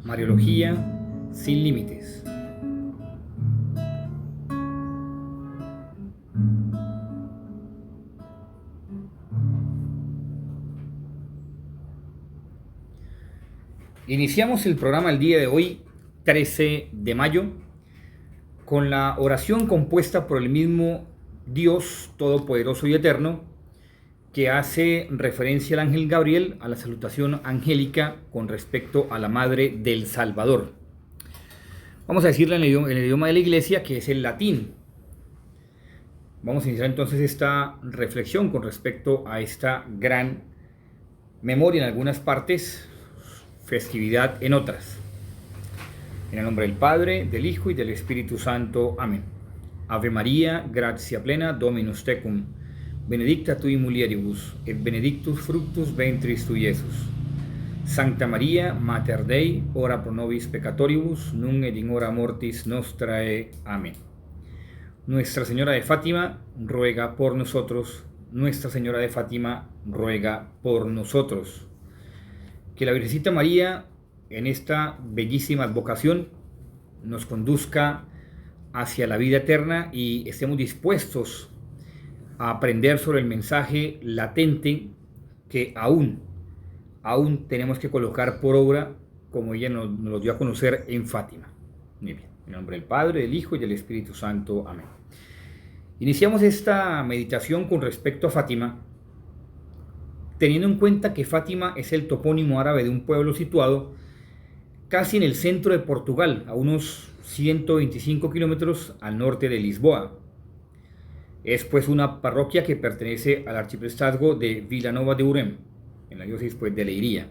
Mariología sin límites. Iniciamos el programa el día de hoy, 13 de mayo, con la oración compuesta por el mismo Dios Todopoderoso y Eterno, que hace referencia al ángel Gabriel a la salutación angélica con respecto a la Madre del Salvador. Vamos a decirla en el idioma de la Iglesia, que es el latín. Vamos a iniciar entonces esta reflexión con respecto a esta gran memoria en algunas partes, festividad en otras. En el nombre del Padre, del Hijo y del Espíritu Santo. Amén. Ave María, gratia plena, Dominus tecum, benedicta tui mulieribus, et benedictus fructus ventris tui, Iesus. Sancta María, Mater Dei, ora pro nobis peccatoribus, nunc et in hora mortis nostrae. Amén. Nuestra Señora de Fátima ruega por nosotros. Nuestra Señora de Fátima ruega por nosotros. Que la Virgencita María, en esta bellísima advocación, nos conduzca hacia la vida eterna y estemos dispuestos a aprender sobre el mensaje latente que aún tenemos que colocar por obra, como ella nos lo dio a conocer en Fátima. Muy bien. En nombre del Padre, del Hijo y del Espíritu Santo. Amén. Iniciamos esta meditación con respecto a Fátima, teniendo en cuenta que Fátima es el topónimo árabe de un pueblo situado casi en el centro de Portugal, a unos 125 kilómetros al norte de Lisboa. Es pues una parroquia que pertenece al arciprestazgo de Vilanova de Urem, en la diócesis pues de Leiria.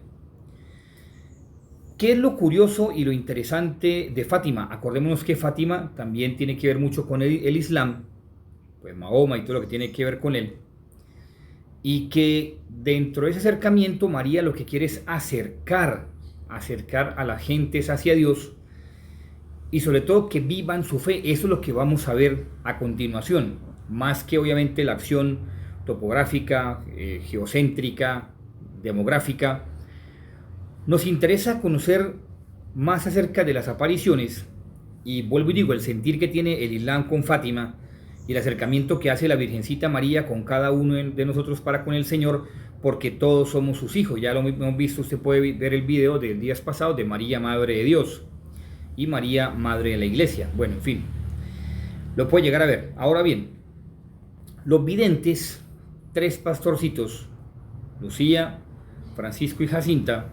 ¿Qué es lo curioso y lo interesante de Fátima? Acordémonos que Fátima también tiene que ver mucho con el Islam, pues Mahoma y todo lo que tiene que ver con él. Y que dentro de ese acercamiento María lo que quiere es acercar a las gentes hacia Dios y sobre todo que vivan su fe. Eso es lo que vamos a ver a continuación, más que obviamente la acción topográfica, geocéntrica, demográfica. Nos interesa conocer más acerca de las apariciones y vuelvo y digo, el sentir que tiene el Islam con Fátima y el acercamiento que hace la Virgencita María con cada uno de nosotros para con el Señor, porque todos somos sus hijos. Ya lo hemos visto, usted puede ver el video del días pasados de María, Madre de Dios, y María, Madre de la Iglesia. Bueno, en fin, lo puede llegar a ver. Ahora bien, los videntes, tres pastorcitos, Lucía, Francisco y Jacinta.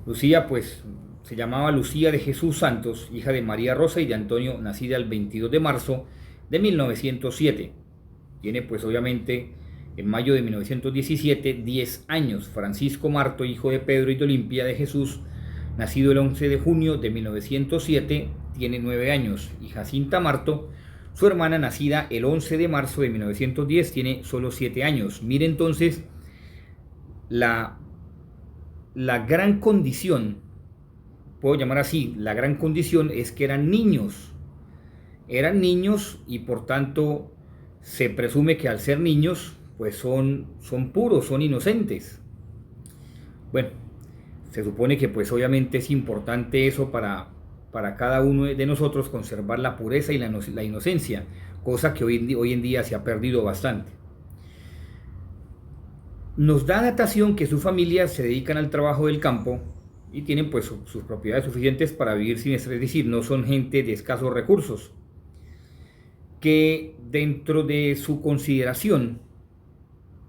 Lucía, pues, se llamaba Lucía de Jesús Santos, hija de María Rosa y de Antonio, nacida el 22 de marzo de 1907. Tiene pues obviamente en mayo de 1917 10 años. Francisco Marto, hijo de Pedro y de Olimpia de Jesús, nacido el 11 de junio de 1907, tiene 9 años. Y Jacinta Marto, su hermana, nacida el 11 de marzo de 1910, tiene solo 7 años. Mire entonces la gran condición, puedo llamar así, la gran condición es que eran niños y por tanto se presume que al ser niños pues son puros, son inocentes. Bueno, se supone que pues obviamente es importante eso para cada uno de nosotros, conservar la pureza y la inocencia, cosa que hoy en día se ha perdido bastante. Nos da datación que sus familias se dedican al trabajo del campo y tienen pues sus propiedades suficientes para vivir sin estrés, es decir, no son gente de escasos recursos. Que dentro de su consideración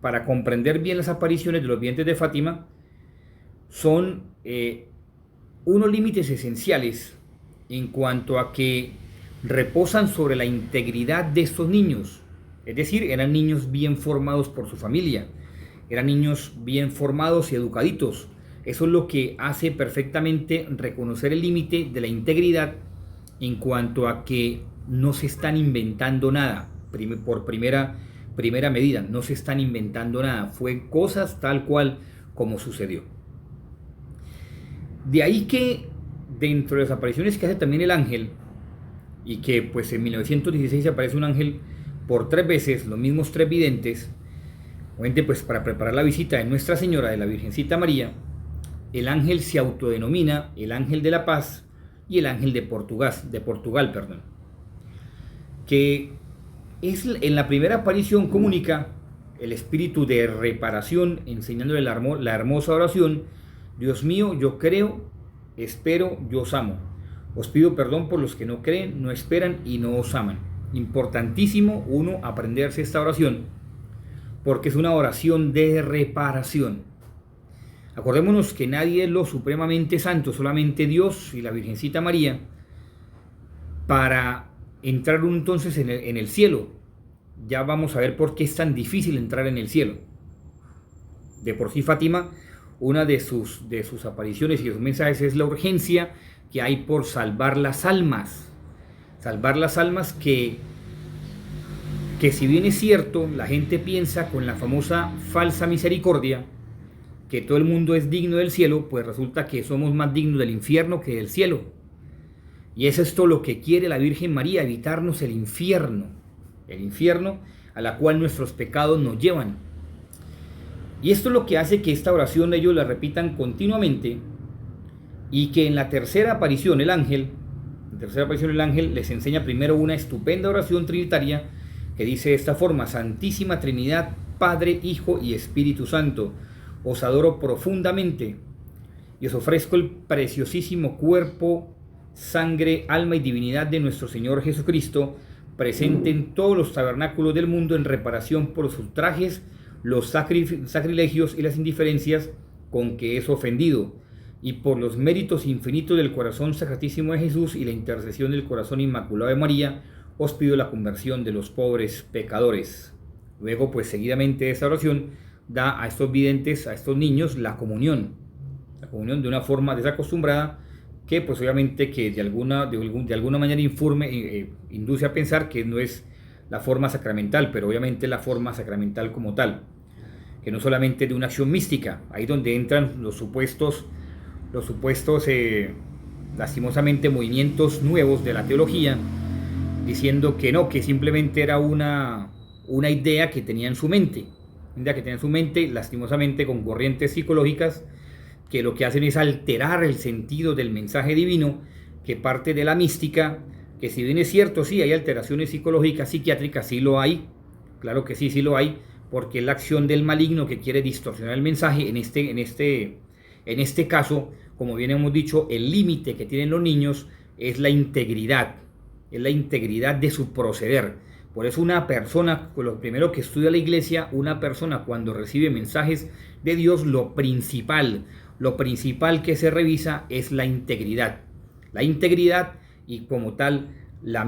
para comprender bien las apariciones de los videntes de Fátima son unos límites esenciales en cuanto a que reposan sobre la integridad de estos niños, es decir, eran niños bien formados por su familia, eran niños bien formados y educaditos. Eso es lo que hace perfectamente reconocer el límite de la integridad en cuanto a que no se están inventando nada. Por primera medida, no se están inventando nada, fue cosas tal cual como sucedió. De ahí que dentro de las apariciones que hace también el ángel, y que pues en 1916 aparece un ángel por 3 veces, los mismos 3 videntes, obviamente pues para preparar la visita de Nuestra Señora, de la Virgencita María, el ángel se autodenomina el ángel de la paz y el ángel de Portugal, perdón, que es en la primera aparición comunica el espíritu de reparación, enseñándole la hermosa oración: Dios mío, yo creo, espero, yo os amo. Os pido perdón por los que no creen, no esperan y no os aman. Importantísimo uno aprenderse esta oración, porque es una oración de reparación. Acordémonos que nadie es lo supremamente santo, solamente Dios y la Virgencita María, para entrar entonces en el cielo. Ya vamos a ver por qué es tan difícil entrar en el cielo. De por sí, Fátima, una de sus apariciones y de sus mensajes es la urgencia que hay por salvar las almas. Salvar las almas que si bien es cierto, la gente piensa con la famosa falsa misericordia que todo el mundo es digno del cielo, pues resulta que somos más dignos del infierno que del cielo. Y es esto lo que quiere la Virgen María, evitarnos el infierno a la cual nuestros pecados nos llevan. Y esto es lo que hace que esta oración ellos la repitan continuamente, y que en la tercera aparición el ángel les enseña primero una estupenda oración trinitaria que dice de esta forma: Santísima Trinidad, Padre, Hijo y Espíritu Santo, os adoro profundamente y os ofrezco el preciosísimo cuerpo, sangre, alma y divinidad de nuestro Señor Jesucristo, presente en todos los tabernáculos del mundo en reparación por los ultrajes, los sacrilegios y las indiferencias con que es ofendido, y por los méritos infinitos del corazón sacratísimo de Jesús y la intercesión del corazón inmaculado de María, os pido la conversión de los pobres pecadores. Luego, pues seguidamente de esta oración, da a estos videntes, a estos niños, la comunión de una forma desacostumbrada, que pues obviamente que de alguna manera induce a pensar que no es la forma sacramental, pero obviamente la forma sacramental como tal, que no solamente de una acción mística, ahí donde entran los supuestos lastimosamente movimientos nuevos de la teología, diciendo que no, que simplemente era una idea que tenía en su mente, lastimosamente con corrientes psicológicas que lo que hacen es alterar el sentido del mensaje divino, que parte de la mística, que si bien es cierto, sí hay alteraciones psicológicas, psiquiátricas, sí lo hay, claro que sí lo hay, porque es la acción del maligno que quiere distorsionar el mensaje. En este caso, como bien hemos dicho, el límite que tienen los niños es la integridad de su proceder. Por eso una persona, lo primero que estudia la iglesia, una persona cuando recibe mensajes de Dios, lo principal que se revisa es la integridad. La integridad, y como tal, la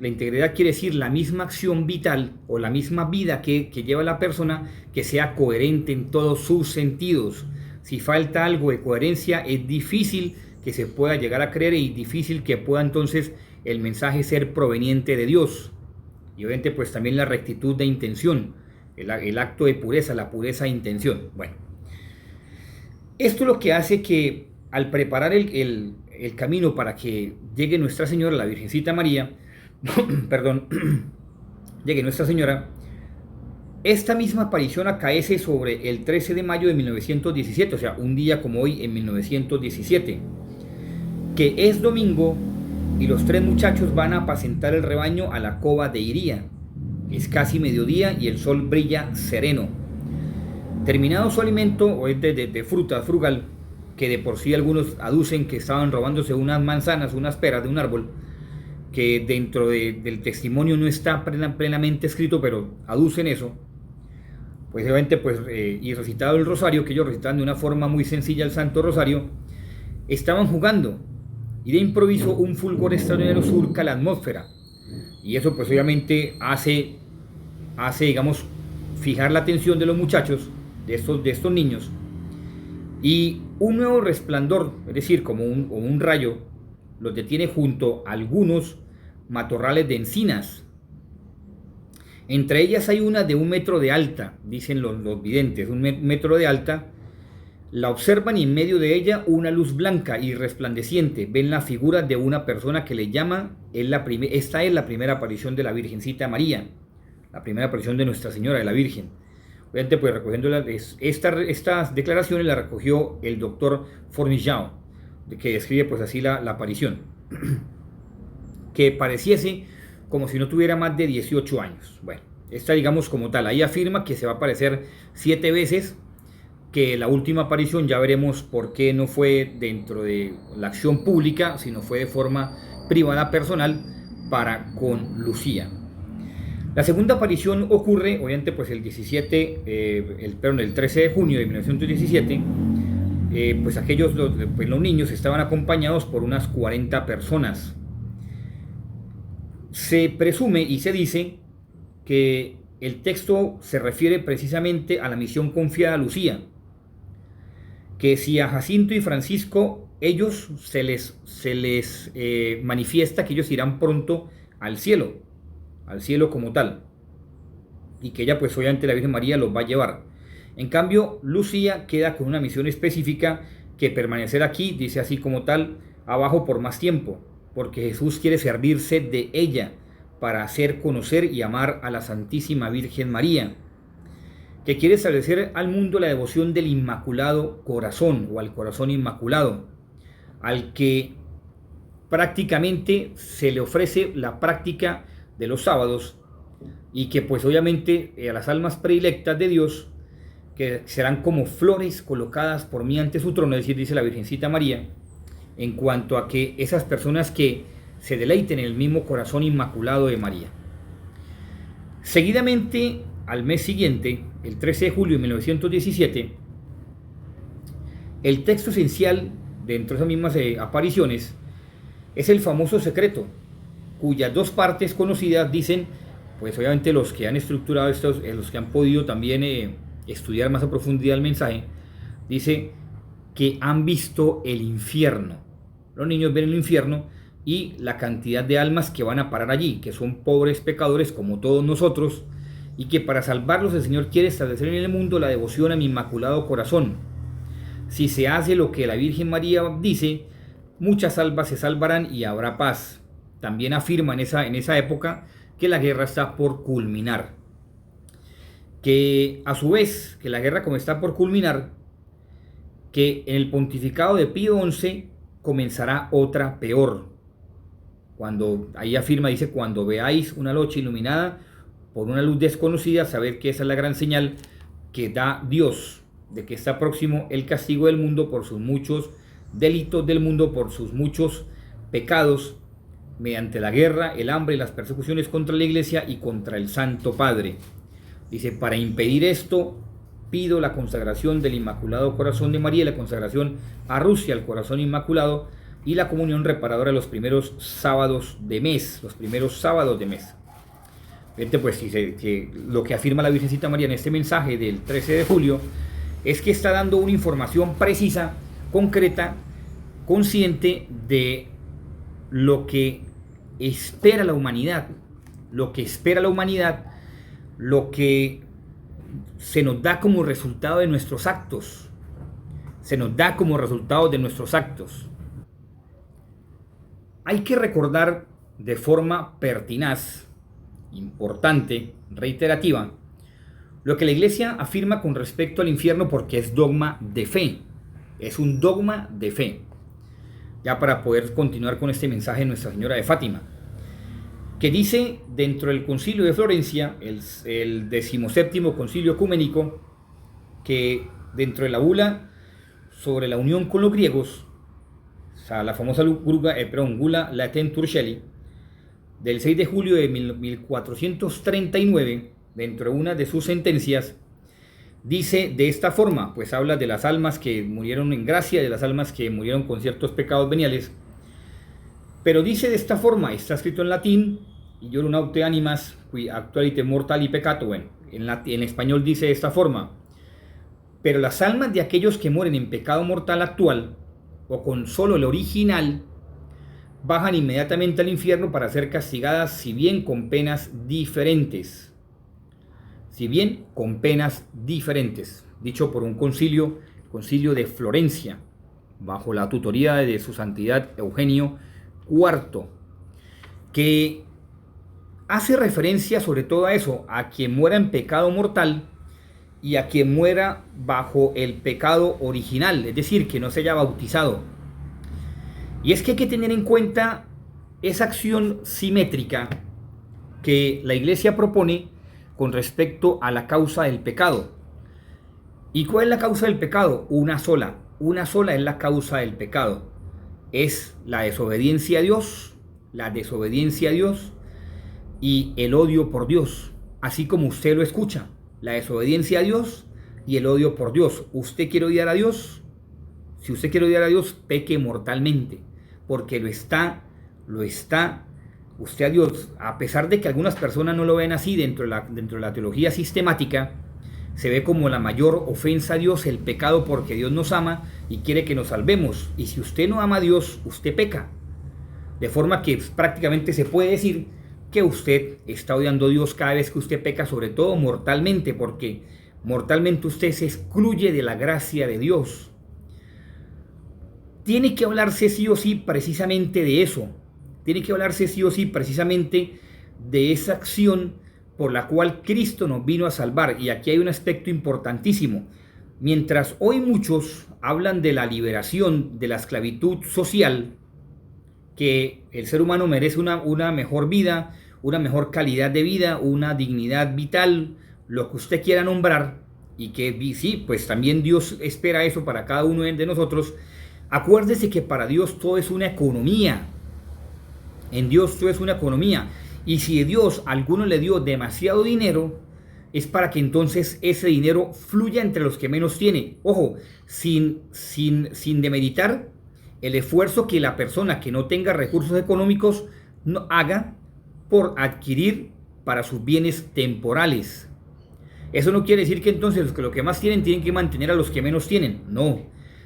integridad quiere decir la misma acción vital o la misma vida que lleva la persona, que sea coherente en todos sus sentidos. Si falta algo de coherencia, es difícil que se pueda llegar a creer y difícil que pueda entonces el mensaje ser proveniente de Dios. Y obviamente pues también la rectitud de intención, el acto de pureza, la pureza de intención. Bueno, esto es lo que hace que al preparar el camino para que llegue Nuestra Señora, la Virgencita María, llegue Nuestra Señora, esta misma aparición acaece sobre el 13 de mayo de 1917, o sea, un día como hoy en 1917, que es domingo, y los tres muchachos van a apacentar el rebaño a la cova de Iría. Es casi mediodía y el sol brilla sereno. Terminado su alimento, o es de fruta frugal, que de por sí algunos aducen que estaban robándose unas manzanas, unas peras de un árbol, que dentro del testimonio no está plenamente escrito, pero aducen eso. Pues obviamente, y recitado el rosario, que ellos recitaban de una forma muy sencilla el Santo Rosario, estaban jugando. Y de improviso un fulgor extraordinario surca la atmósfera. Y eso pues obviamente hace digamos, fijar la atención de los muchachos, de estos niños. Y un nuevo resplandor, es decir, como un rayo, los detiene junto a algunos matorrales de encinas. Entre ellas hay una de 1 metro de alta, dicen los videntes, 1 metro de alta. La observan y en medio de ella una luz blanca y resplandeciente. Ven la figura de una persona que le llama. Esta es la primera aparición de la Virgencita María, la primera aparición de Nuestra Señora de la Virgen. Obviamente, pues recogiendo estas declaraciones las recogió el doctor Fournigeau, que describe pues así la aparición, que pareciese como si no tuviera más de 18 años. Bueno, esta digamos como tal, ahí afirma que se va a aparecer 7 veces, que la última aparición ya veremos por qué no fue dentro de la acción pública, sino fue de forma privada, personal, para con Lucía. La segunda aparición ocurre, obviamente, pues el 13 de junio de 1917, pues los niños estaban acompañados por unas 40 personas. Se presume y se dice que el texto se refiere precisamente a la misión confiada a Lucía, que si a Jacinto y Francisco ellos se les manifiesta que ellos irán pronto al cielo como tal, y que ella pues obviamente la Virgen María los va a llevar. En cambio, Lucía queda con una misión específica, que permanecer aquí, dice así como tal, abajo por más tiempo, porque Jesús quiere servirse de ella para hacer conocer y amar a la Santísima Virgen María, que quiere establecer al mundo la devoción del Inmaculado Corazón, o al Corazón Inmaculado, al que prácticamente se le ofrece la práctica de los sábados, y que pues obviamente a las almas predilectas de Dios, que serán como flores colocadas por mí ante su trono, es decir, dice la Virgencita María, en cuanto a que esas personas que se deleiten en el mismo corazón inmaculado de María. Seguidamente, al mes siguiente, el 13 de julio de 1917, el texto esencial dentro de esas mismas apariciones es el famoso secreto, cuyas dos partes conocidas dicen, pues obviamente los que han estructurado estos, los que han podido también estudiar más a profundidad el mensaje, dice que han visto el infierno. Los niños ven el infierno y la cantidad de almas que van a parar allí, que son pobres pecadores como todos nosotros, y que para salvarlos el Señor quiere establecer en el mundo la devoción a mi Inmaculado Corazón. Si se hace lo que la Virgen María dice, muchas almas se salvarán y habrá paz. También afirma en esa época que la guerra está por culminar. Que a su vez, que la guerra como está por culminar, que en el pontificado de Pío XI comenzará otra peor. Cuando ahí afirma, dice, cuando veáis una noche iluminada por una luz desconocida, saber que esa es la gran señal que da Dios de que está próximo el castigo del mundo por sus muchos delitos del mundo, por sus muchos pecados, mediante la guerra, el hambre y las persecuciones contra la Iglesia y contra el Santo Padre. Dice, para impedir esto, pido la consagración del Inmaculado Corazón de María, la consagración a Rusia, al Corazón Inmaculado, y la comunión reparadora los primeros sábados de mes, Pues que lo que afirma la Virgencita María en este mensaje del 13 de julio es que está dando una información precisa, concreta, consciente de lo que espera la humanidad, lo que se nos da como resultado de nuestros actos, Hay que recordar de forma pertinaz, importante, reiterativa, lo que la Iglesia afirma con respecto al infierno, porque es dogma de fe, es un dogma de fe. Ya para poder continuar con este mensaje de Nuestra Señora de Fátima, que dice dentro del Concilio de Florencia, el 17º Concilio Ecuménico, que dentro de la bula sobre la unión con los griegos, o sea, la famosa Gula Laten Turcelli, del 6 de julio de 1439, dentro de una de sus sentencias, dice de esta forma, pues habla de las almas que murieron en gracia, de las almas que murieron con ciertos pecados veniales, pero dice de esta forma, está escrito en latín, Iorum aute animas, qui actualite mortali peccato, bueno, en español dice de esta forma, pero las almas de aquellos que mueren en pecado mortal actual, o con solo el original, bajan inmediatamente al infierno para ser castigadas, si bien con penas diferentes, dicho por un concilio, el Concilio de Florencia, bajo la tutoría de su santidad Eugenio IV, que hace referencia sobre todo a eso, a quien muera en pecado mortal y a quien muera bajo el pecado original, es decir, que no se haya bautizado. Y es que hay que tener en cuenta esa acción simétrica que la Iglesia propone con respecto a la causa del pecado. ¿Y cuál es la causa del pecado? Una sola es la causa del pecado. Es la desobediencia a Dios, y el odio por Dios, así como usted lo escucha, la desobediencia a Dios y el odio por Dios. ¿Usted quiere odiar a Dios? Si usted quiere odiar a Dios, peque mortalmente, porque lo está usted a Dios, a pesar de que algunas personas no lo ven así dentro de la teología sistemática, se ve como la mayor ofensa a Dios el pecado, porque Dios nos ama y quiere que nos salvemos. Y si usted no ama a Dios, usted peca. De forma que prácticamente se puede decir que usted está odiando a Dios cada vez que usted peca, sobre todo mortalmente, porque mortalmente usted se excluye de la gracia de Dios. Tiene que hablarse sí o sí precisamente de eso. Tiene que hablarse sí o sí precisamente de esa acción por la cual Cristo nos vino a salvar. Y aquí hay un aspecto importantísimo. Mientras hoy muchos hablan de la liberación de la esclavitud social, que el ser humano merece una mejor vida, una mejor calidad de vida, una dignidad vital, lo que usted quiera nombrar, y que sí, pues también Dios espera eso para cada uno de nosotros. Acuérdese que para Dios todo es una economía. En Dios todo es una economía. Y si Dios a alguno le dio demasiado dinero, es para que entonces ese dinero fluya entre los que menos tienen. Ojo, sin demeritar el esfuerzo que la persona que no tenga recursos económicos no haga por adquirir para sus bienes temporales. Eso no quiere decir que entonces los que más tienen que mantener a los que menos tienen. No,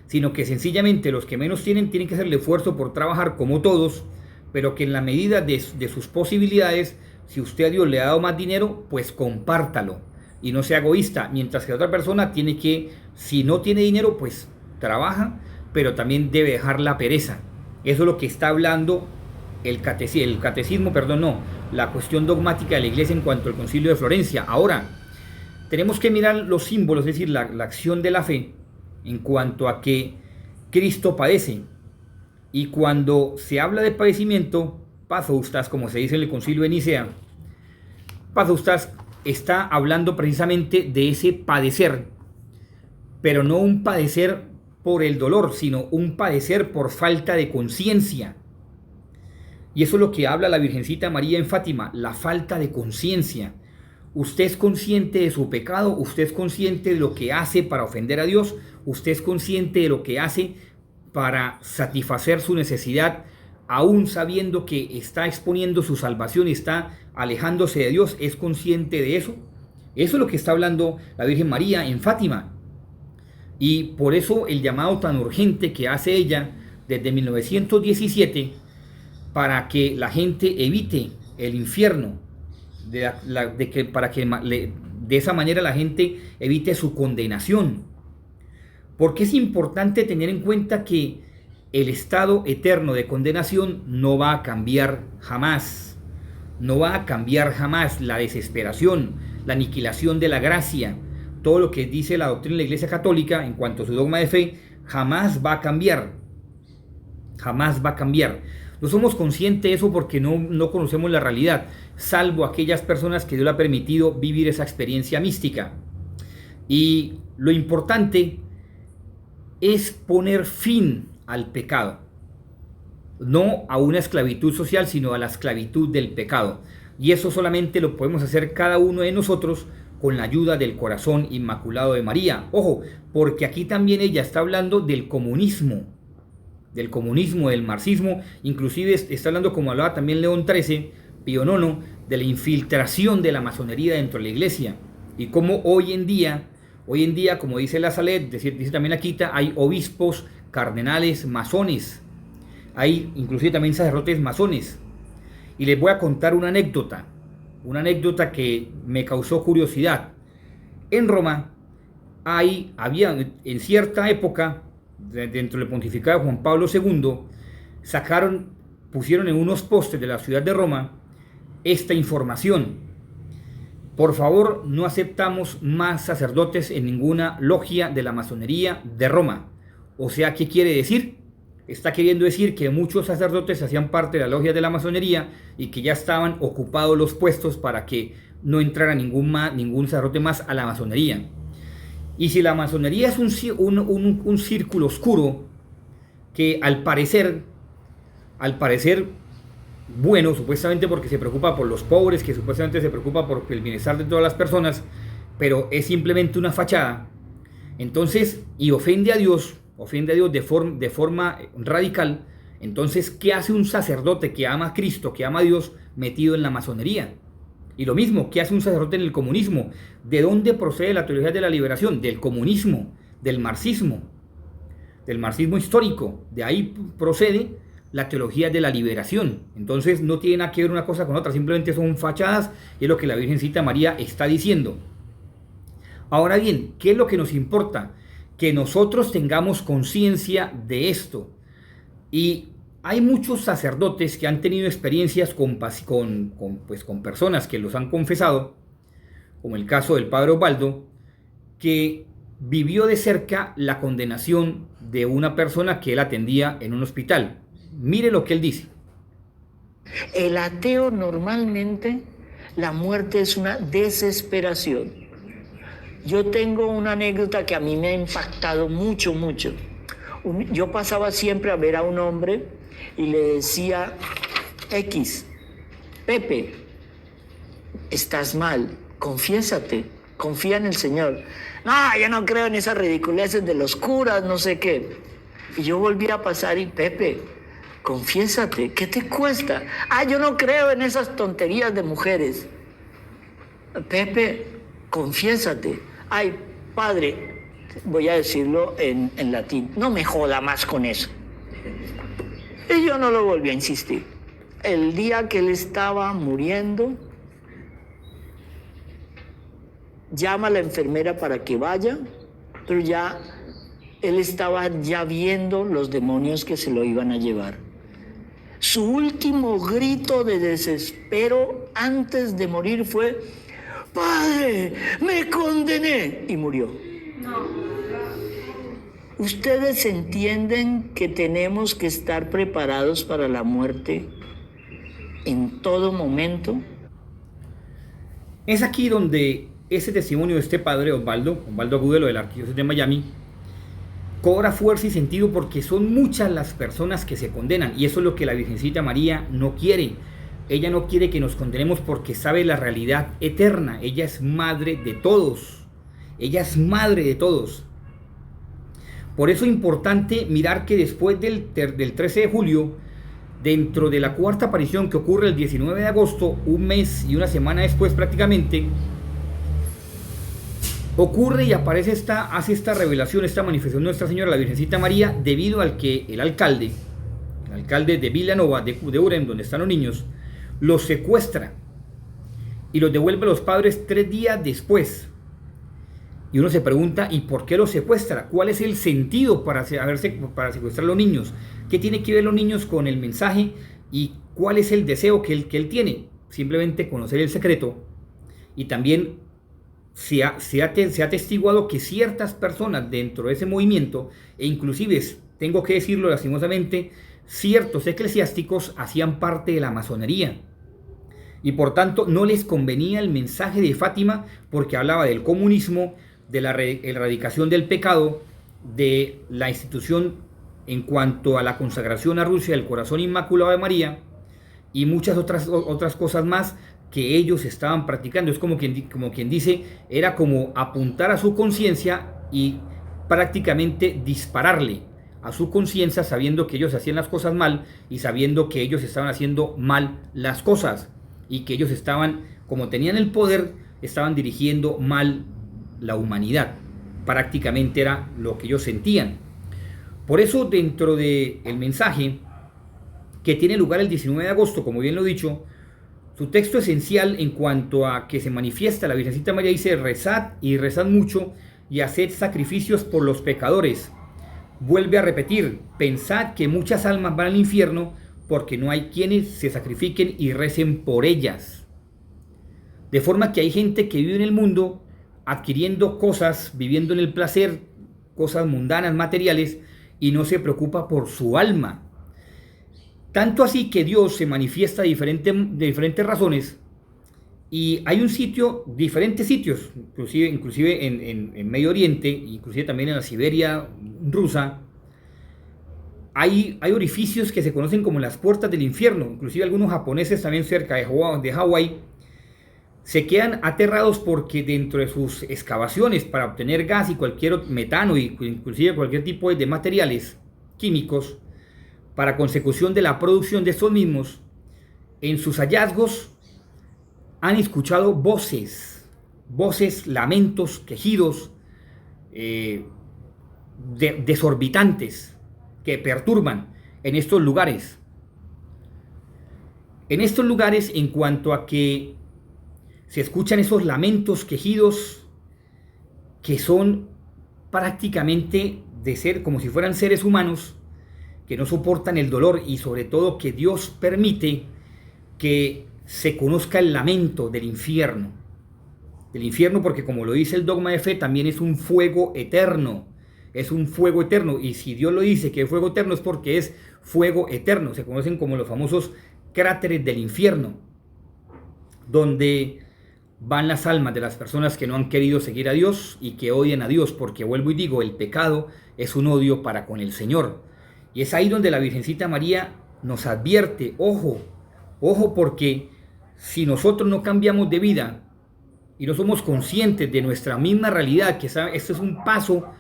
sino que sencillamente los que menos tienen que hacer el esfuerzo por trabajar como todos, pero que en la medida de sus posibilidades, si usted a Dios le ha dado más dinero, pues compártalo y no sea egoísta, mientras que la otra persona tiene que, si no tiene dinero, pues trabaja, pero también debe dejar la pereza. Eso es lo que está hablando la cuestión dogmática de la Iglesia en cuanto al Concilio de Florencia. Ahora, tenemos que mirar los símbolos, es decir, la acción de la fe en cuanto a que Cristo padece. Y cuando se habla de padecimiento, pazoustas, como se dice en el Concilio de Nicea, pazoustas está hablando precisamente de ese padecer, pero no un padecer por el dolor, sino un padecer por falta de conciencia. Y eso es lo que habla la Virgencita María en Fátima, la falta de conciencia. Usted es consciente de su pecado, usted es consciente de lo que hace para ofender a Dios, usted es consciente de lo que hace para satisfacer su necesidad, aún sabiendo que está exponiendo su salvación y está alejándose de Dios. ¿Es consciente de eso? Eso es lo que está hablando la Virgen María en Fátima. Y por eso el llamado tan urgente que hace ella desde 1917 para que la gente evite el infierno, para que de esa manera la gente evite su condenación. Porque es importante tener en cuenta que el estado eterno de condenación no va a cambiar jamás. No va a cambiar jamás. La desesperación, la aniquilación de la gracia, todo lo que dice la doctrina de la Iglesia Católica en cuanto a su dogma de fe, jamás va a cambiar. Jamás va a cambiar. No somos conscientes de eso porque no conocemos la realidad, salvo aquellas personas que Dios le ha permitido vivir esa experiencia mística. Y lo importante es poner fin al pecado, no a una esclavitud social, sino a la esclavitud del pecado. Y eso solamente lo podemos hacer cada uno de nosotros con la ayuda del corazón inmaculado de María. Ojo, porque aquí también ella está hablando del comunismo, del marxismo, inclusive está hablando, como hablaba también León XIII, Pío IX, de la infiltración de la masonería dentro de la Iglesia, y cómo hoy en día, como dice la Salet, dice también la Quita, hay obispos, cardenales, masones, hay inclusive también sacerdotes masones. Y les voy a contar una anécdota que me causó curiosidad. En Roma había en cierta época, dentro del pontificado de Juan Pablo II, pusieron en unos postes de la ciudad de Roma esta información: Por favor, no aceptamos más sacerdotes en ninguna logia de la masonería de Roma. O sea, ¿qué quiere decir? Está queriendo decir que muchos sacerdotes hacían parte de la logia de la masonería y que ya estaban ocupados los puestos para que no entrara ningún sacerdote más a la masonería. Y si la masonería es un círculo oscuro que al parecer, bueno, supuestamente porque se preocupa por los pobres, que supuestamente se preocupa por el bienestar de todas las personas, pero es simplemente una fachada, entonces, y ofende a Dios de forma radical, entonces, ¿qué hace un sacerdote que ama a Cristo, que ama a Dios, metido en la masonería? Y lo mismo, ¿qué hace un sacerdote en el comunismo? ¿De dónde procede la teología de la liberación? Del comunismo, del marxismo histórico. De ahí procede la teología de la liberación. Entonces no tiene nada que ver una cosa con otra, simplemente son fachadas y es lo que la Virgencita María está diciendo. Ahora bien, ¿qué es lo que nos importa? Que nosotros tengamos conciencia de esto. Y hay muchos sacerdotes que han tenido experiencias con personas que los han confesado, como el caso del padre Osvaldo, que vivió de cerca la condenación de una persona que él atendía en un hospital. Mire lo que él dice. El ateo normalmente, la muerte es una desesperación. Yo tengo una anécdota que a mí me ha impactado mucho. Yo pasaba siempre a ver a un hombre y le decía, Pepe, estás mal, confiésate, confía en el Señor. No, yo no creo en esas ridiculeces de los curas, no sé qué. Y yo volví a pasar y, Pepe, confiésate, ¿qué te cuesta? Yo no creo en esas tonterías de mujeres. Pepe, confiésate. Ay, padre, voy a decirlo en latín, no me joda más con eso. Y yo no lo volví a insistir. El día que él estaba muriendo, llama a la enfermera para que vaya, pero ya él estaba ya viendo los demonios que se lo iban a llevar. Su último grito de desespero antes de morir fue, Padre, me condené, y murió. ¿Ustedes entienden que tenemos que estar preparados para la muerte en todo momento? Es aquí donde ese testimonio de este padre Osvaldo Agudelo de la Arquidiócesis de Miami cobra fuerza y sentido, porque son muchas las personas que se condenan, y eso es lo que la Virgencita María no quiere. Ella no quiere que nos condenemos porque sabe la realidad eterna. Ella es madre de todos. Ella es madre de todos. Por eso es importante mirar que después del 13 de julio, dentro de la cuarta aparición que ocurre el 19 de agosto, un mes y una semana después prácticamente, ocurre y hace esta revelación, esta manifestación de Nuestra Señora, la Virgencita María, debido al que el alcalde de Villanova, de Urem, donde están los niños, los secuestra y los devuelve a los padres 3 días después. Y uno se pregunta, ¿y por qué los secuestra? ¿Cuál es el sentido para secuestrar a los niños? ¿Qué tiene que ver los niños con el mensaje? ¿Y cuál es el deseo que él tiene? Simplemente conocer el secreto. Y también se ha atestiguado que ciertas personas dentro de ese movimiento, e inclusive, tengo que decirlo lastimosamente, ciertos eclesiásticos hacían parte de la masonería. Y por tanto no les convenía el mensaje de Fátima, porque hablaba del comunismo, de la erradicación del pecado, de la institución en cuanto a la consagración a Rusia del corazón inmaculado de María y muchas otras cosas más que ellos estaban practicando. Es como quien dice, era como apuntar a su conciencia y prácticamente dispararle a su conciencia, sabiendo que ellos hacían las cosas mal y sabiendo que ellos estaban haciendo mal las cosas y que ellos estaban, como tenían el poder, estaban dirigiendo mal la humanidad. Prácticamente era lo que ellos sentían. Por eso, dentro del mensaje que tiene lugar el 19 de agosto, como bien lo he dicho, su texto esencial en cuanto a que se manifiesta la Virgencita María dice: rezad y rezad mucho y haced sacrificios por los pecadores. Vuelve a repetir: pensad que muchas almas van al infierno porque no hay quienes se sacrifiquen y recen por ellas. De forma que hay gente que vive en el mundo adquiriendo cosas, viviendo en el placer, cosas mundanas, materiales, y no se preocupa por su alma. Tanto así que Dios se manifiesta de diferentes razones, y hay un sitio, diferentes sitios, inclusive en Medio Oriente, inclusive también en la Siberia rusa, hay orificios que se conocen como las puertas del infierno. Inclusive algunos japoneses también cerca de Hawái se quedan aterrados porque dentro de sus excavaciones para obtener gas y cualquier metano y inclusive cualquier tipo de materiales químicos para consecución de la producción de estos mismos, en sus hallazgos han escuchado voces, lamentos, quejidos desorbitantes que perturban en estos lugares. En estos lugares, en cuanto a que se escuchan esos lamentos, quejidos, que son prácticamente de ser como si fueran seres humanos, que no soportan el dolor, y sobre todo que Dios permite que se conozca el lamento del infierno. Del infierno, porque como lo dice el dogma de fe, también es un fuego eterno. Es un fuego eterno, y si Dios lo dice que es fuego eterno es porque es fuego eterno. Se conocen como los famosos cráteres del infierno, donde van las almas de las personas que no han querido seguir a Dios y que odian a Dios, porque vuelvo y digo, el pecado es un odio para con el Señor. Y es ahí donde la Virgencita María nos advierte: ojo, porque si nosotros no cambiamos de vida y no somos conscientes de nuestra misma realidad, que esto es un paso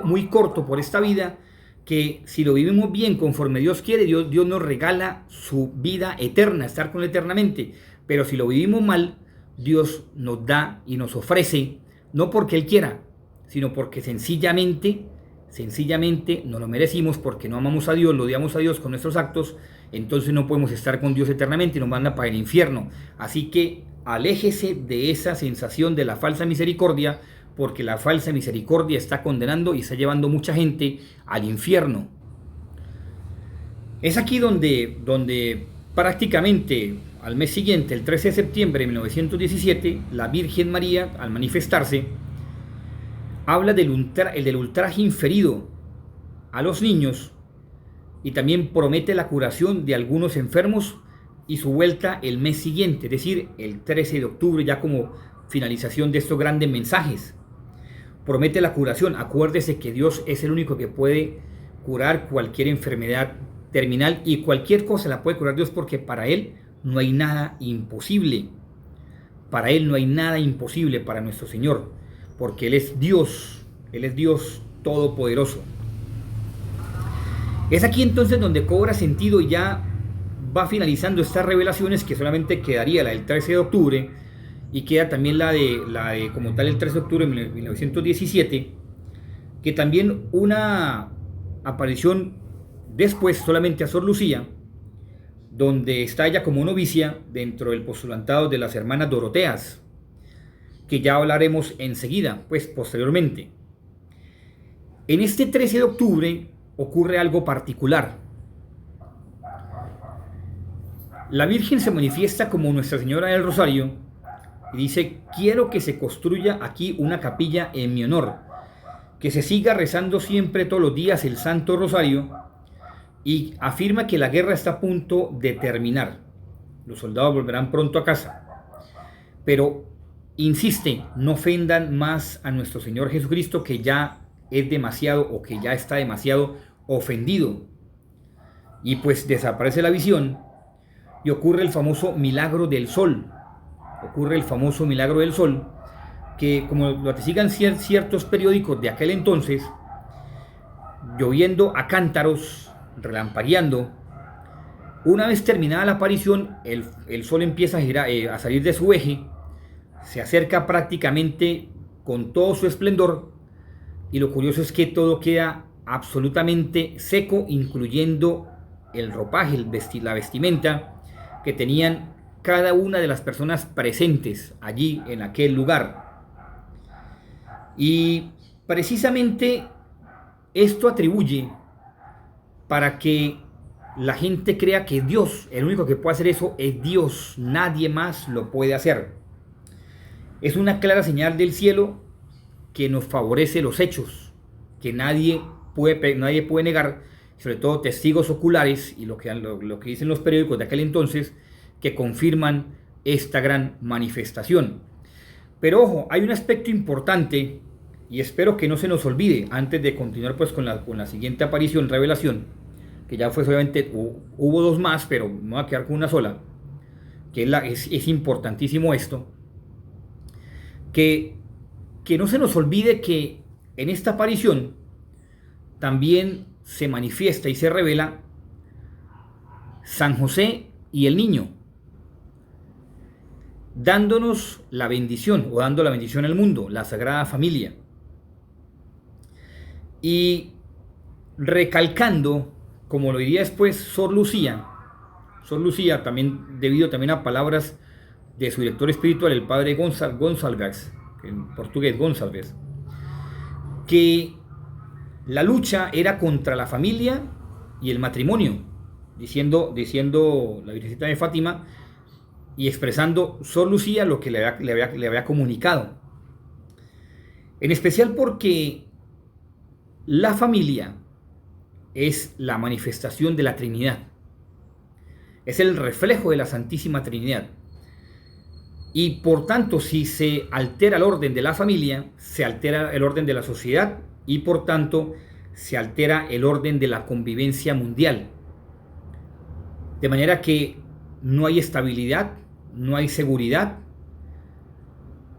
muy corto por esta vida, que si lo vivimos bien conforme Dios quiere, Dios nos regala su vida eterna, estar con Él eternamente. Pero si lo vivimos mal, Dios nos da y nos ofrece, no porque Él quiera, sino porque sencillamente no lo merecimos, porque no amamos a Dios, lo odiamos a Dios con nuestros actos. Entonces no podemos estar con Dios eternamente y nos manda para el infierno. Así que aléjese de esa sensación de la falsa misericordia, porque la falsa misericordia está condenando y está llevando mucha gente al infierno. Es aquí donde prácticamente al mes siguiente, el 13 de septiembre de 1917, la Virgen María, al manifestarse, habla del ultraje inferido a los niños, y también promete la curación de algunos enfermos y su vuelta el mes siguiente, es decir, el 13 de octubre, ya como finalización de estos grandes mensajes. Promete la curación. Acuérdese que Dios es el único que puede curar cualquier enfermedad terminal, y cualquier cosa la puede curar Dios, porque para Él no hay nada imposible. Para Él no hay nada imposible, para nuestro Señor, porque Él es Dios todopoderoso. Es aquí entonces donde cobra sentido y ya va finalizando estas revelaciones, que solamente quedaría la del 13 de octubre y queda también la de como tal el 13 de octubre de 1917, que también una aparición después solamente a Sor Lucía, donde está ella como novicia dentro del postulantado de las hermanas Doroteas, que ya hablaremos enseguida, pues posteriormente. En este 13 de octubre ocurre algo particular. La Virgen se manifiesta como Nuestra Señora del Rosario y dice: quiero que se construya aquí una capilla en mi honor, que se siga rezando siempre todos los días el Santo Rosario, y afirma que la guerra está a punto de terminar. Los soldados volverán pronto a casa, pero insiste: no ofendan más a nuestro Señor Jesucristo, que ya es demasiado, o que ya está demasiado ofendido. Y pues desaparece la visión y ocurre el famoso milagro del sol. Que, como lo atestiguan ciertos periódicos de aquel entonces, lloviendo a cántaros, relampagueando, una vez terminada la aparición, el sol empieza a girar, a salir de su eje, se acerca prácticamente con todo su esplendor, y lo curioso es que todo queda absolutamente seco, incluyendo el ropaje, la vestimenta que tenían cada una de las personas presentes allí en aquel lugar. Y precisamente esto atribuye para que la gente crea que Dios, el único que puede hacer eso es Dios, nadie más lo puede hacer. Es una clara señal del cielo que nos favorece los hechos, que nadie puede negar, sobre todo testigos oculares y lo que dicen los periódicos de aquel entonces, que confirman esta gran manifestación. Pero ojo, hay un aspecto importante y espero que no se nos olvide antes de continuar pues con la siguiente aparición, revelación, que ya fue solamente, hubo dos más, pero me voy a quedar con una sola, que es importantísimo esto, que no se nos olvide que en esta aparición también se manifiesta y se revela San José y el niño, dándonos la bendición o dando la bendición al mundo, la Sagrada Familia, y recalcando, como lo diría después Sor Lucía también debido también a palabras de su director espiritual, el padre Gonçalves, en portugués Gonçalves, que la lucha era contra la familia y el matrimonio, diciendo la Virgencita de Fátima y expresando Sor Lucía lo que le había comunicado. En especial porque la familia es la manifestación de la Trinidad, es el reflejo de la Santísima Trinidad. Y por tanto, si se altera el orden de la familia, se altera el orden de la sociedad y por tanto se altera el orden de la convivencia mundial. De manera que no hay estabilidad, no hay seguridad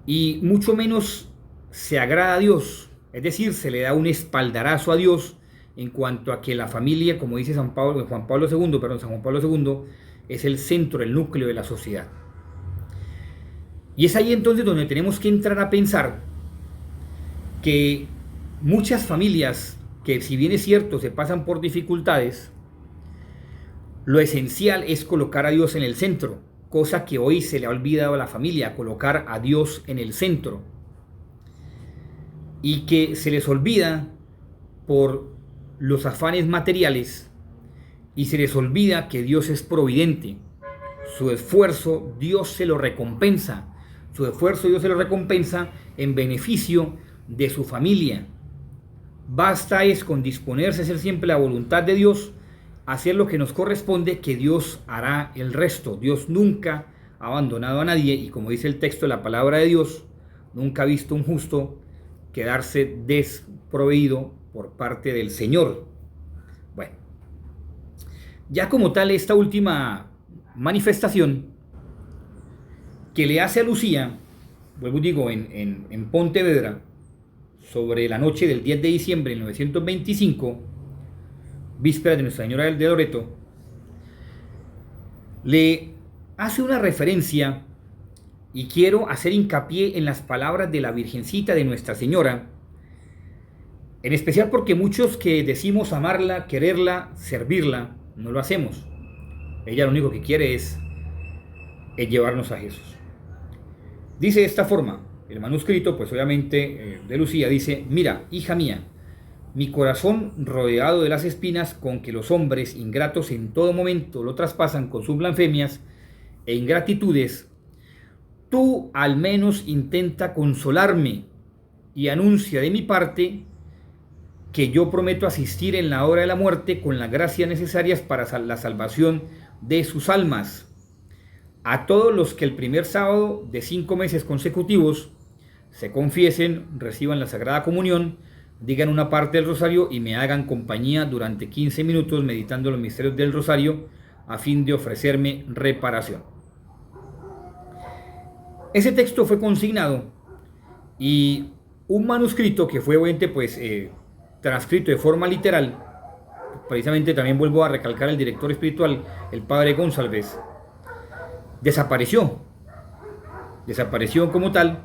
y mucho menos se agrada a Dios. Es decir, se le da un espaldarazo a Dios en cuanto a que la familia, como dice San Juan Pablo II, es el centro, el núcleo de la sociedad. Y es ahí entonces donde tenemos que entrar a pensar que muchas familias que, si bien es cierto, se pasan por dificultades, lo esencial es colocar a Dios en el centro, cosa que hoy se le ha olvidado a la familia, colocar a Dios en el centro. Y que se les olvida por los afanes materiales y se les olvida que Dios es providente. Su esfuerzo Dios se lo recompensa. Su esfuerzo Dios se lo recompensa en beneficio de su familia. Basta es con disponerse a hacer siempre la voluntad de Dios, hacer lo que nos corresponde, que Dios hará el resto. Dios nunca ha abandonado a nadie y como dice el texto de la palabra de Dios, nunca ha visto un justo quedarse desproveído por parte del Señor. Bueno, ya como tal esta última manifestación que le hace a Lucía, vuelvo y digo, en Pontevedra, sobre la noche del 10 de diciembre de 1925, víspera de Nuestra Señora de Loreto, le hace una referencia y quiero hacer hincapié en las palabras de la Virgencita de Nuestra Señora, en especial porque muchos que decimos amarla, quererla, servirla, no lo hacemos. Ella lo único que quiere es llevarnos a Jesús. Dice de esta forma, el manuscrito, pues obviamente de Lucía, dice: mira, hija mía, mi corazón rodeado de las espinas con que los hombres ingratos en todo momento lo traspasan con sus blasfemias e ingratitudes, tú al menos intenta consolarme y anuncia de mi parte que yo prometo asistir en la hora de la muerte con las gracias necesarias para la salvación de sus almas. A todos los que el primer sábado de 5 meses consecutivos se confiesen, reciban la Sagrada Comunión, digan una parte del rosario y me hagan compañía durante 15 minutos meditando los misterios del rosario a fin de ofrecerme reparación. Ese texto fue consignado y un manuscrito que fue obviamente pues transcrito de forma literal, precisamente también vuelvo a recalcar el director espiritual, el padre Gonçalves, desapareció como tal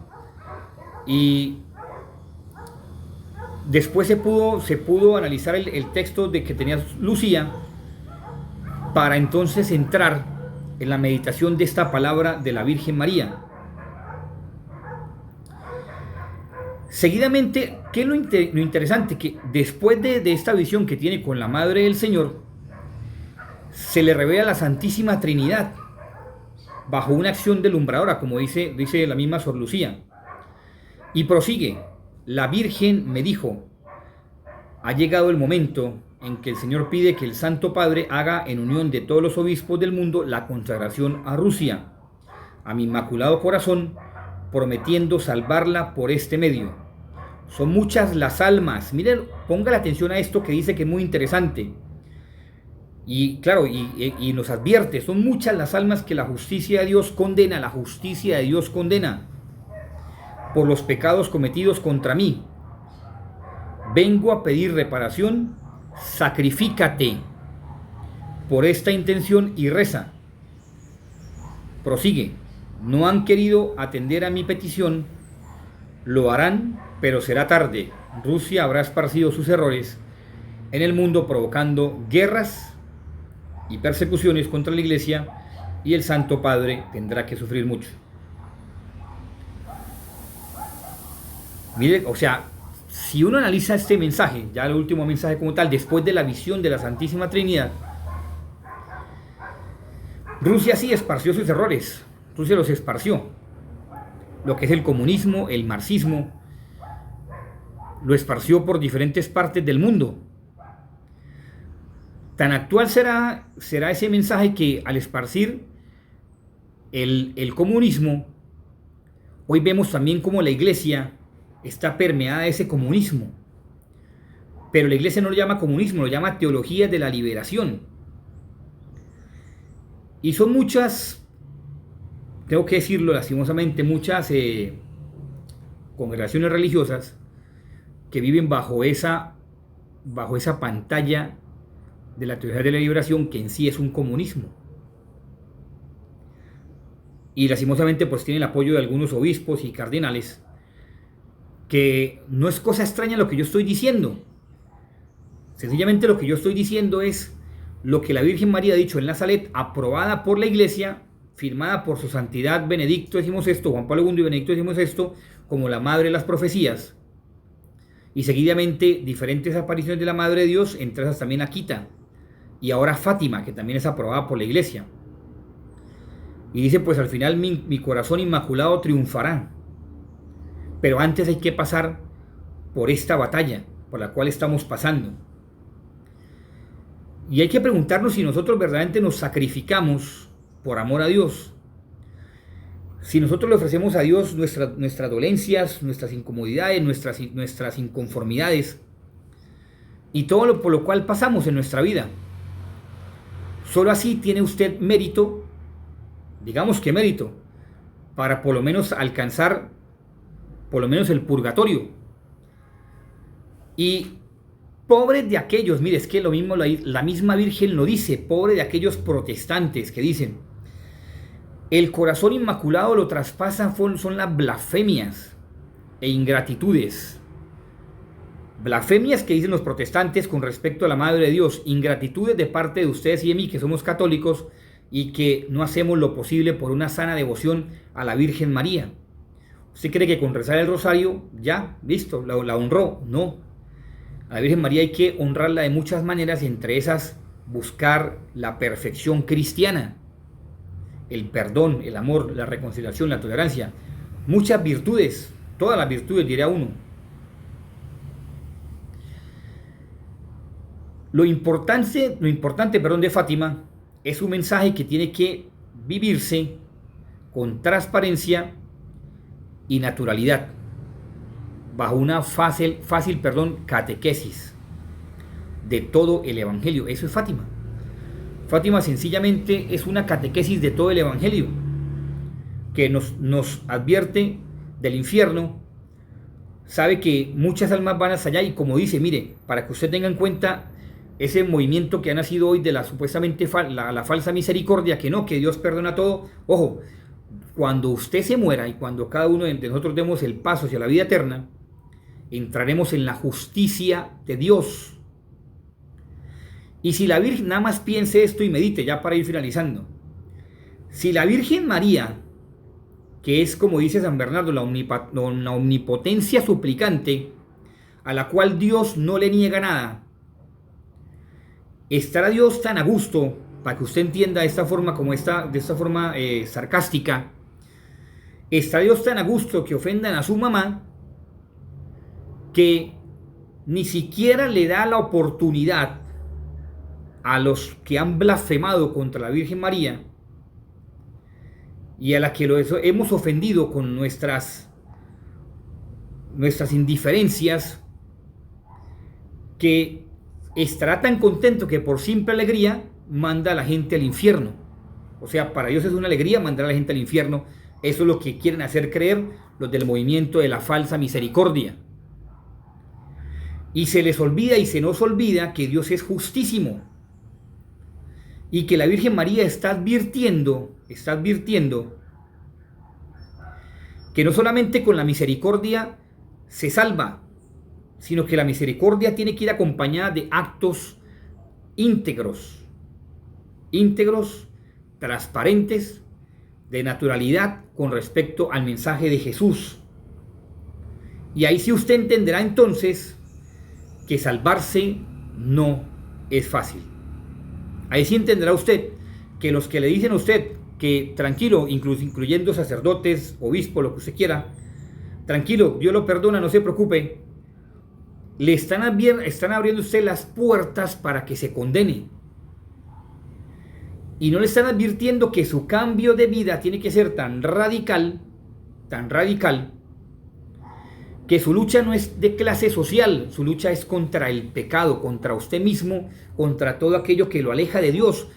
y después se pudo analizar el texto de que tenía Lucía para entonces entrar en la meditación de esta palabra de la Virgen María. Seguidamente, ¿qué es lo interesante? Que después de esta visión que tiene con la Madre del Señor, se le revela la Santísima Trinidad bajo una acción deslumbradora, como dice la misma Sor Lucía. Y prosigue: la Virgen me dijo: ha llegado el momento en que el Señor pide que el Santo Padre haga, en unión de todos los obispos del mundo, la consagración a Rusia, a mi Inmaculado Corazón, prometiendo salvarla por este medio. Son muchas las almas. Miren, ponga la atención a esto que dice, que es muy interesante. Y claro, y nos advierte, son muchas las almas que la justicia de Dios condena, por los pecados cometidos contra mí. Vengo a pedir reparación, sacrifícate por esta intención y reza. Prosigue: no han querido atender a mi petición, lo harán, pero será tarde. Rusia habrá esparcido sus errores en el mundo, provocando guerras y persecuciones contra la Iglesia, y el Santo Padre tendrá que sufrir mucho. Mire, o sea, si uno analiza este mensaje, ya el último mensaje como tal, después de la visión de la Santísima Trinidad, Rusia sí esparció sus errores, Rusia los esparció. Lo que es el comunismo, el marxismo, lo esparció por diferentes partes del mundo. Tan actual será ese mensaje que, al esparcir el comunismo, hoy vemos también cómo la Iglesia está permeada de ese comunismo. Pero la Iglesia no lo llama comunismo, lo llama teología de la liberación. Y son muchas, tengo que decirlo lastimosamente, muchas congregaciones religiosas que viven bajo esa pantalla de la teología de la liberación, que en sí es un comunismo. Y lastimosamente pues tiene el apoyo de algunos obispos y cardenales, que no es cosa extraña lo que yo estoy diciendo. Sencillamente lo que yo estoy diciendo es lo que la Virgen María ha dicho en Nazaret, aprobada por la Iglesia, firmada por su santidad Benedicto XVI, Juan Pablo II y Benedicto XVI, como la madre de las profecías, y seguidamente diferentes apariciones de la Madre de Dios, entre esas también Akita, y ahora Fátima, que también es aprobada por la Iglesia. Y dice, pues al final mi corazón inmaculado triunfará. Pero antes hay que pasar por esta batalla por la cual estamos pasando. Y hay que preguntarnos si nosotros verdaderamente nos sacrificamos por amor a Dios. Si nosotros le ofrecemos a Dios nuestras dolencias, nuestras incomodidades, nuestras inconformidades y todo por lo cual pasamos en nuestra vida. Solo así tiene usted mérito, digamos que mérito, para por lo menos alcanzar por lo menos el purgatorio. Y pobre de aquellos, mire, es que lo mismo la misma Virgen lo dice, pobre de aquellos protestantes que dicen: el corazón inmaculado lo traspasa, son las blasfemias e ingratitudes. Blasfemias que dicen los protestantes con respecto a la Madre de Dios, ingratitudes de parte de ustedes y de mí, que somos católicos y que no hacemos lo posible por una sana devoción a la Virgen María. ¿Usted cree que con rezar el rosario ya, listo, la honró? No. A la Virgen María hay que honrarla de muchas maneras, entre esas buscar la perfección cristiana, el perdón, el amor, la reconciliación, la tolerancia. Muchas virtudes, todas las virtudes, diría uno. Lo importante, de Fátima es un mensaje que tiene que vivirse con transparencia y naturalidad, bajo una fácil, catequesis de todo el Evangelio. Eso es Fátima. Fátima sencillamente es una catequesis de todo el Evangelio, que nos advierte del infierno, sabe que muchas almas van hasta allá, y como dice, mire, para que usted tenga en cuenta ese movimiento que ha nacido hoy de la supuestamente la falsa misericordia, que no, que Dios perdona todo. Ojo, cuando usted se muera y cuando cada uno de nosotros demos el paso hacia la vida eterna, entraremos en la justicia de Dios. Y si la Virgen, nada más piense esto y medite ya para ir finalizando, si la Virgen María, que es, como dice San Bernardo, la omnipotencia suplicante, a la cual Dios no le niega nada, ¿estará Dios tan a gusto para que usted entienda de esta forma, sarcástica, está Dios tan a gusto que ofendan a su mamá que ni siquiera le da la oportunidad a los que han blasfemado contra la Virgen María y a la que hemos ofendido con nuestras indiferencias, que estará tan contento que por simple alegría manda a la gente al infierno. O sea, para Dios es una alegría mandar a la gente al infierno. Eso es lo que quieren hacer creer los del movimiento de la falsa misericordia. Y se les olvida y se nos olvida que Dios es justísimo y que la Virgen María está advirtiendo que no solamente con la misericordia se salva, sino que la misericordia tiene que ir acompañada de actos íntegros, transparentes, de naturalidad con respecto al mensaje de Jesús. Y ahí sí usted entenderá entonces que salvarse no es fácil. Ahí sí entenderá usted que los que le dicen a usted que tranquilo, incluyendo sacerdotes, obispos, lo que usted quiera, tranquilo, Dios lo perdona, no se preocupe, le están abriendo a usted las puertas para que se condene. Y no le están advirtiendo que su cambio de vida tiene que ser tan radical, que su lucha no es de clase social, su lucha es contra el pecado, contra usted mismo, contra todo aquello que lo aleja de Dios.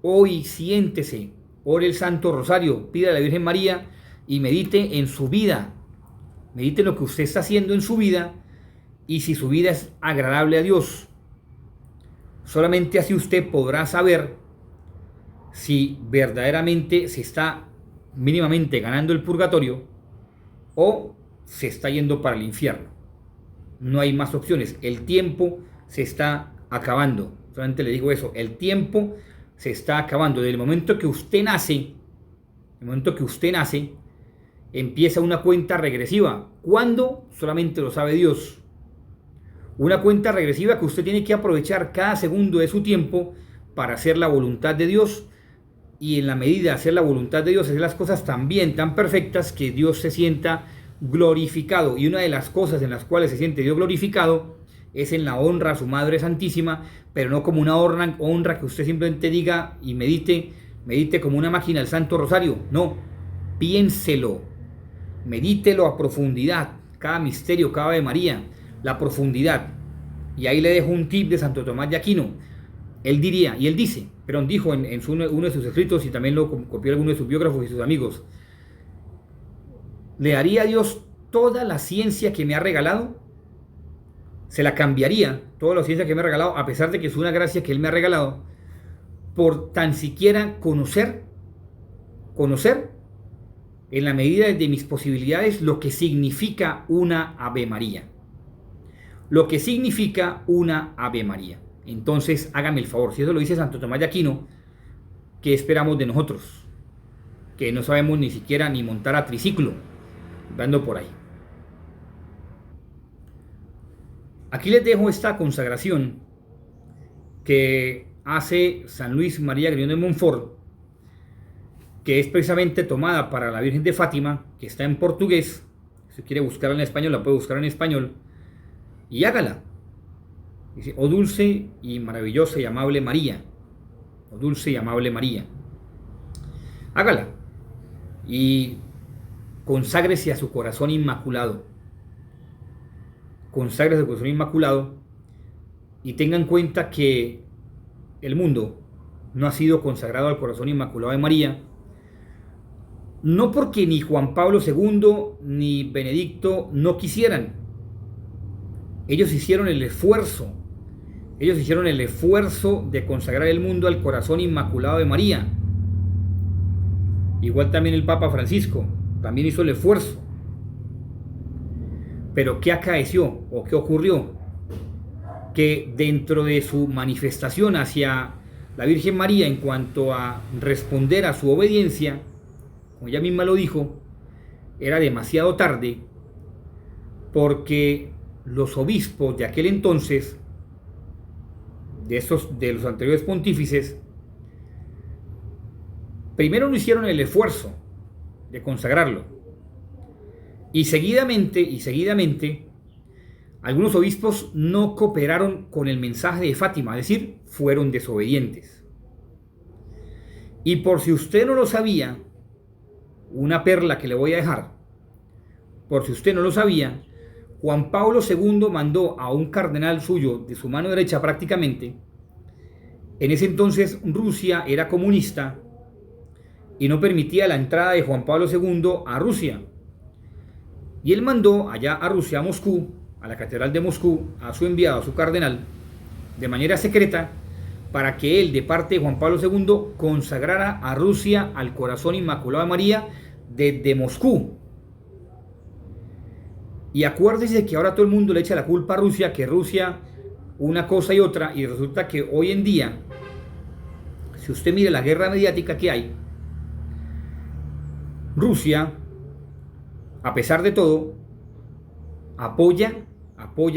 Hoy siéntese, ore el Santo Rosario, pida a la Virgen María y medite en su vida, medite en lo que usted está haciendo en su vida y si su vida es agradable a Dios. Solamente así usted podrá saber si verdaderamente se está mínimamente ganando el purgatorio o se está yendo para el infierno. No hay más opciones. El tiempo se está acabando. Solamente le digo eso. El tiempo se está acabando. Desde el momento que usted nace, empieza una cuenta regresiva. ¿Cuándo? Solamente lo sabe Dios. Una cuenta regresiva que usted tiene que aprovechar cada segundo de su tiempo para hacer la voluntad de Dios. Y en la medida de hacer la voluntad de Dios, hacer las cosas tan bien, tan perfectas, que Dios se sienta glorificado. Y una de las cosas en las cuales se siente Dios glorificado es en la honra a su Madre Santísima, pero no como una honra que usted simplemente diga y medite como una máquina el Santo Rosario. No, piénselo, medítelo a profundidad, cada misterio, cada Ave María, la profundidad. Y ahí le dejo un tip de Santo Tomás de Aquino. Él dijo en uno de sus escritos, y también lo copió alguno de sus biógrafos y sus amigos: ¿le daría a Dios toda la ciencia que me ha regalado? Se la cambiaría, toda la ciencia que me ha regalado, a pesar de que es una gracia que Él me ha regalado, por tan siquiera conocer en la medida de mis posibilidades lo que significa una Ave María. Lo que significa una Ave María. Entonces, hágame el favor, si eso lo dice Santo Tomás de Aquino, ¿qué esperamos de nosotros? Que no sabemos ni siquiera ni montar a triciclo, dando por ahí. Aquí les dejo esta consagración que hace San Luis María Griñón de Montfort, que es precisamente tomada para la Virgen de Fátima, que está en portugués. Si quiere buscarla en español, la puede buscar en español, y hágala. Dice: oh dulce y maravillosa y amable María, oh dulce y amable María. Hágala y conságrese a su corazón inmaculado. Conságrese a su corazón inmaculado y tenga en cuenta que el mundo no ha sido consagrado al corazón inmaculado de María, no porque ni Juan Pablo II ni Benedicto no quisieran. Ellos hicieron el esfuerzo de consagrar el mundo al corazón inmaculado de María. Igual también el Papa Francisco también hizo el esfuerzo. Pero ¿qué acaeció o qué ocurrió? Que dentro de su manifestación hacia la Virgen María en cuanto a responder a su obediencia, como ella misma lo dijo, era demasiado tarde, porque los obispos de aquel entonces, de los anteriores pontífices, primero no hicieron el esfuerzo de consagrarlo. Y seguidamente, algunos obispos no cooperaron con el mensaje de Fátima, es decir, fueron desobedientes. Y por si usted no lo sabía, una perla que le voy a dejar, por si usted no lo sabía, Juan Pablo II mandó a un cardenal suyo, de su mano derecha prácticamente. En ese entonces Rusia era comunista y no permitía la entrada de Juan Pablo II a Rusia. Y él mandó allá a Rusia, a Moscú, a la catedral de Moscú, a su enviado, a su cardenal, de manera secreta, para que él, de parte de Juan Pablo II, consagrara a Rusia al corazón inmaculado de María desde Moscú. Y acuérdese que ahora todo el mundo le echa la culpa a Rusia, que Rusia una cosa y otra, y resulta que hoy en día, si usted mira la guerra mediática que hay, Rusia, a pesar de todo, apoya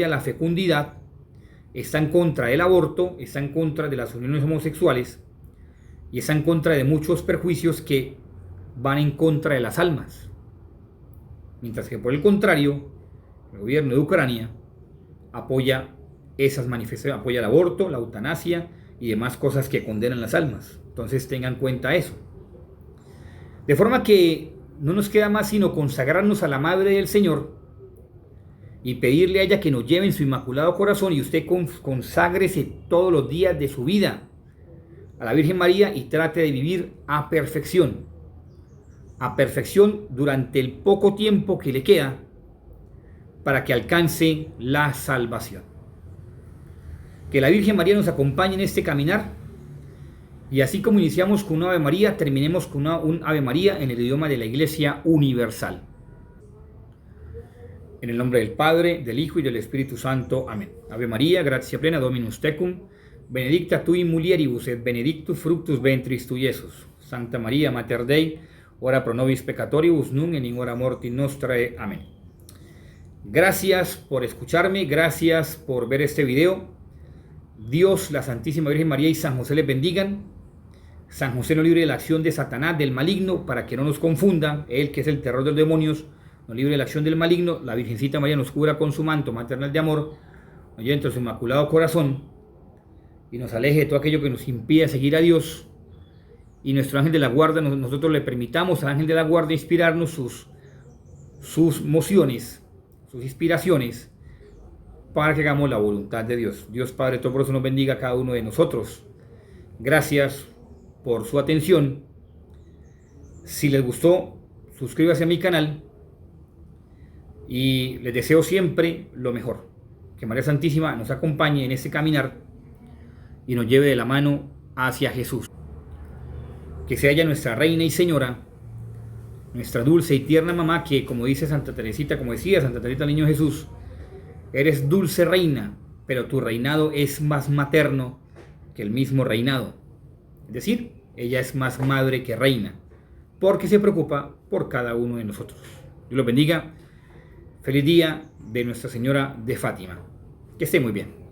la fecundidad, está en contra del aborto, está en contra de las uniones homosexuales y está en contra de muchos perjuicios que van en contra de las almas. Mientras que por el contrario, el gobierno de Ucrania apoya esas manifestaciones, apoya el aborto, la eutanasia y demás cosas que condenan las almas. Entonces tengan en cuenta eso. De forma que no nos queda más sino consagrarnos a la Madre del Señor y pedirle a ella que nos lleve en su inmaculado corazón, y usted conságrese todos los días de su vida a la Virgen María y trate de vivir a perfección durante el poco tiempo que le queda para que alcance la salvación. Que la Virgen María nos acompañe en este caminar, y así como iniciamos con un Ave María, terminemos con un Ave María en el idioma de la Iglesia Universal. En el nombre del Padre, del Hijo y del Espíritu Santo. Amén. Ave María, gratia plena, Dominus tecum, benedicta tu in mulieribus et benedictus fructus ventris tui, Iesus. Santa María, Mater Dei, ora pro nobis peccatoribus, nun et in hora mortis nostrae. Amén. Gracias por escucharme, gracias por ver este video. Dios, la Santísima Virgen María y San José les bendigan. San José nos libre de la acción de Satanás, del maligno, para que no nos confunda. Él, que es el terror de los demonios, nos libre de la acción del maligno. La Virgencita María nos cubra con su manto maternal de amor, nos lleve entre su inmaculado corazón y nos aleje de todo aquello que nos impida seguir a Dios. Y nuestro ángel de la guarda, nosotros le permitamos al ángel de la guarda inspirarnos sus mociones, sus inspiraciones, para que hagamos la voluntad de Dios. Dios Padre Todopoderoso nos bendiga a cada uno de nosotros. Gracias por su atención. Si les gustó, suscríbase a mi canal y les deseo siempre lo mejor. Que María Santísima nos acompañe en este caminar y nos lleve de la mano hacia Jesús. Que sea ella nuestra Reina y Señora, nuestra dulce y tierna mamá, que como dice Santa Teresita, como decía Santa Teresita del Niño Jesús, eres dulce reina, pero tu reinado es más materno que el mismo reinado. Es decir, ella es más madre que reina, porque se preocupa por cada uno de nosotros. Dios los bendiga. Feliz día de Nuestra Señora de Fátima. Que esté muy bien.